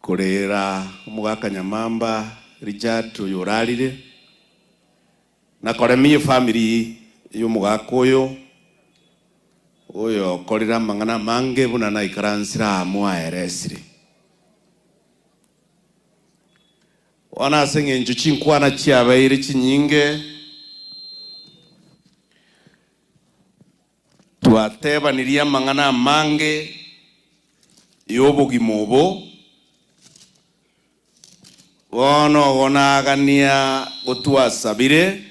Bakorera Omugaka Nyamamba Richard Yoralire na koremie family y'Omugaka oyo korera mangana mange buna na ikaransira amwa eresire wana senge njuchi nkwana chiabaire chinyinge tuateba niria mangana mange y'obugimobo wono gonagania gotwasabire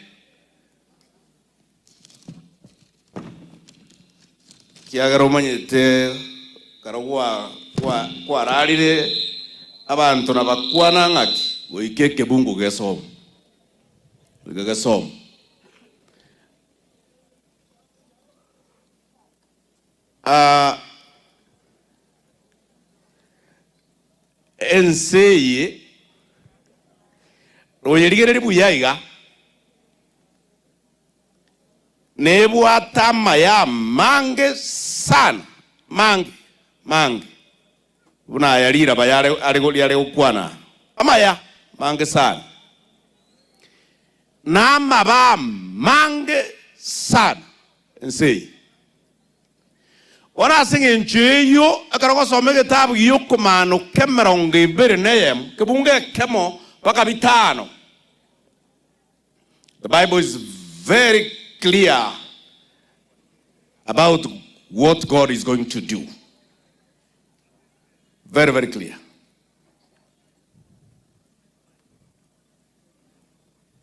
kiagaro manyete karogwa kwa rarire Abanto na bakwana ngaki oikeke bungu gesom enseye royerigere buyaiga nebwata maya mange sana mange buna yarira bayare yare ukwana amaya mange sana na maba mange sana enseye wana singe ncheyo akaroko some kitabu yokomano kemeronge bere neyem kebunge kemo paka bitano. The Bible is very clear about what God is going to do. Very, very clear.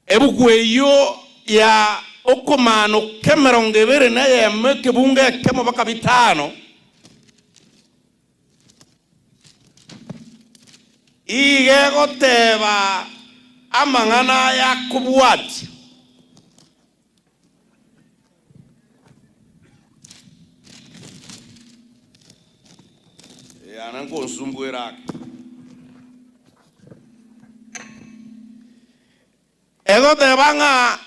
Ebukweyo ya okomano kemeronge bere neyem kebunge kemo paka bitano. Igego teba amangana ya kubwati ya nango nsumbuera ego teba nga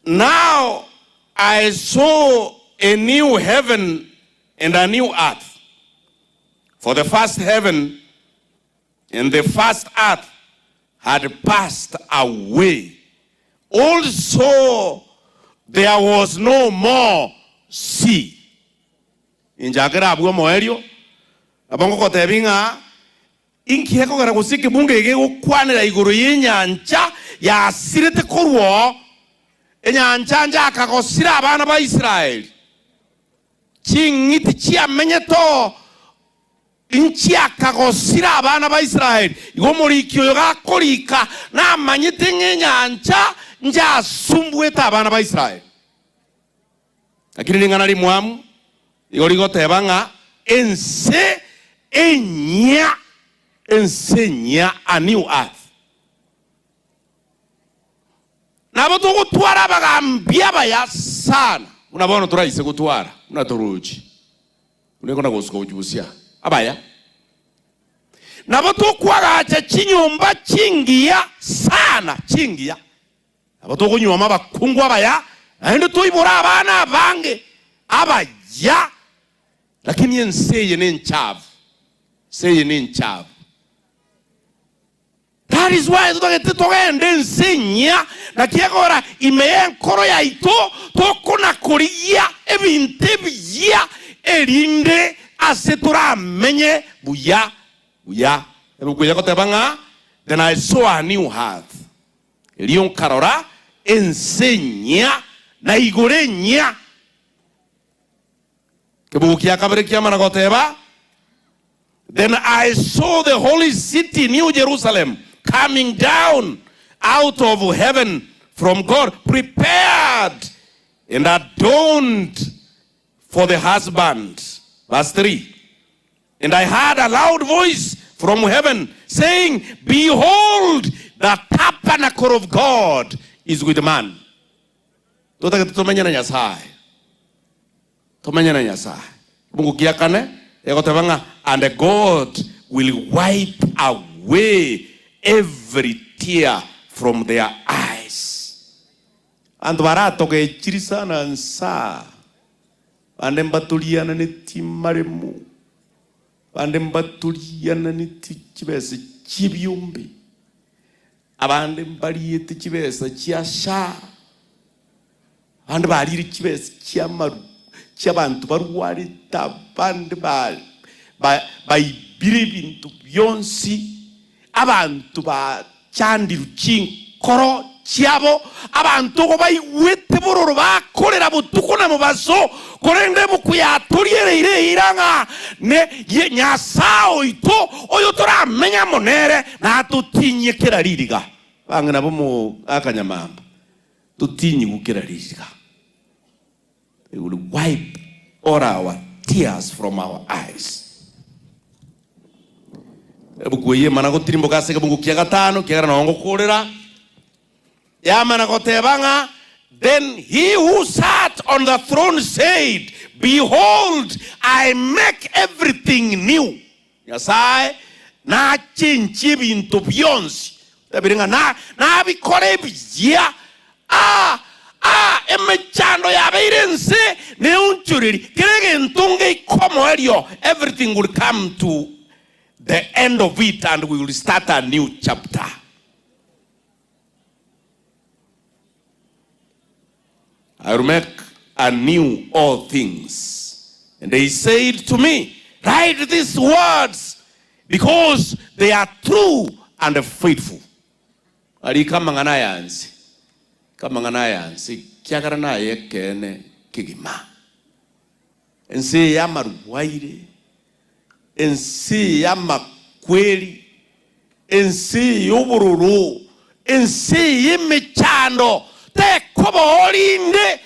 now I saw a new heaven and a new earth. For the first heaven and the first earth had passed away. Also, there was no more sea. In Jagara Abu Moelio, Abango Kotebinga, Inkiako Garagosiki Bunge, Kwanera Igurinya Ancha, Ya Sirete Korwo, and Anchanja Kakosira Banaba Israel. Ching it chia menyato. Inchia kakosira abana ba Israel igomori kyoga kolika na manyitenge nyancha nja sumbueta abana ba Israel akiri ngana limwamu igorigo tebanga ensenya a new earth nabo tugutwara bagambia baya sana unabona turaise gutwara unatoruji unekona goskojusia abaya nabo tukwagacha chinyumba chingia sana chingia nabo tukunyuma bakungu abaya ndo tuibora abana bange abaya lakini enseye nenchavu that is why tugende ensenya na kiagora imeyenkoro ya ito tokuna koria ebinte bya erinde asetura menye buya ebukuya kotebanga then I saw a new earth elion karora ensenya na igorenya kebukia kabrekia mana koteba then I saw the holy city New Jerusalem coming down out of heaven from God, prepared and adorned for the husband. Verse 3. And I heard a loud voice from heaven saying, behold, the tabernacle of God is with man. Tumenya na Nyasaye. Mungu kiakane, and God will wipe away every tear from their eyes. And barato ke chirisana nsa. bande mbatuliana niti maremu bande mbatuliana niti kibese kibyumbi abande mbaliyete kibese kyasha bande baliri kibese kyamaru kyabantu barwari tabande bayibire ibintu byonsi abantu ba cyandi rukinkoro cyabo abantu ko bayiwete Bororo bakorera Botuko na Mogaso korende mukuyaturiere iranga ne nyasao ito oyo toramenya monere na tutinye keraririga bangana bo mu akanyamamba tutinye gukeraririga. They will wipe all our tears from our eyes. Ebukuye manago tirimbo kaseka bungu kia gatano kia na ongo korera ya manago tebanga. Then he who sat on the throne said, behold, I make everything new. Yasai na chinchi bintu byonsi tabiringa na bikore bijia emechando ya beirense ne unchuriri kirege ntunge ikomo elio. Everything will come to the end of it and we will start a new chapter. I will make anew all things. And they said to me, write these words because they are true and faithful. Ali kamangana yansi kiagarana yekene kigima. Ensi ya maruwaire, ensi ya makweli, ensi y'ubururu, ensi y'imechando. Te kobo olinde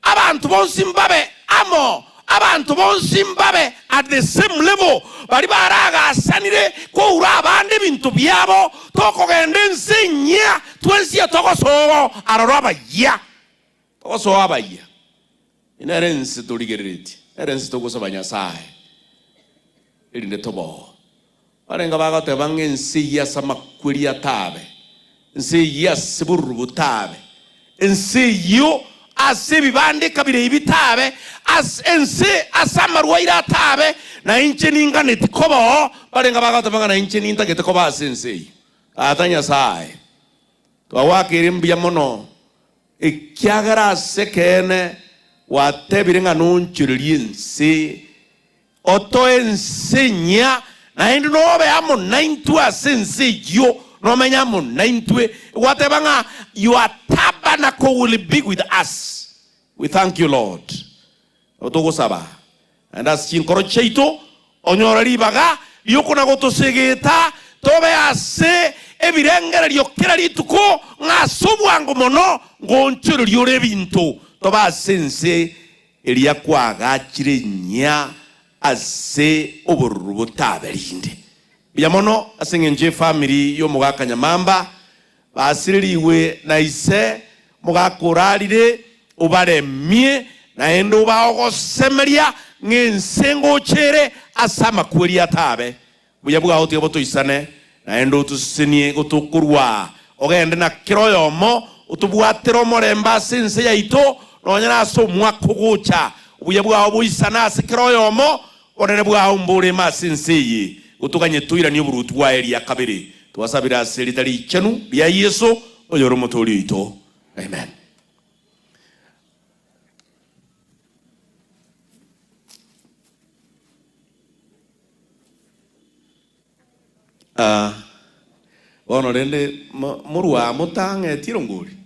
abantu bonsimbabe amo abantu bonsimbabe at the same level bari baraga sanire ko urabande bintu byabo toko gende nsinya twensia toko so araraba ya toko so abaya inarense toligereti erense toko so banyasai irinde tobo barenga bagate bangensi ya samakwiri ya tabe nsi ya siburu tabe ensi yo asebi bande kabire ibitabe as ensi asamarwa ira tabe na inche ninga netikobo barenga bagata bangana inche ninta getikoba asensi atanya sai to awakire mbya mono ekyagara sekene watebirenga nunchiriensi oto ensenya na indi no be amo 9 asensi yo no menyamo 9 whatever your tabernacle will be with us. We thank you, Lord. And as chinkoro cheito onyorari baga yokona goto segeta tobe ase ebirengera lyokera lituko ngasubu mono ngonchero lyore bintu toba sense eliakwaga chirenya ase oborubo taberinde biamono asengenje family yo mugaka nyamamba basiririwe na ise mugakorarire ubaremie na endo baogo semeria ngensengo chere asama kweri atabe buyabuga hoti boto isane na endo tusenie gotokurwa ogende na kiroyomo utubwatero moremba sense yaito nonyana so mwakugucha buyabuga obo isana asikiroyomo onene bwa umbure masense yi utuganye tuira ni burutu wa eri ya kabiri tuwasabira selitari chenu bya Yesu oyoro motori ito. Amen. Ono rende murwa mutange tirongori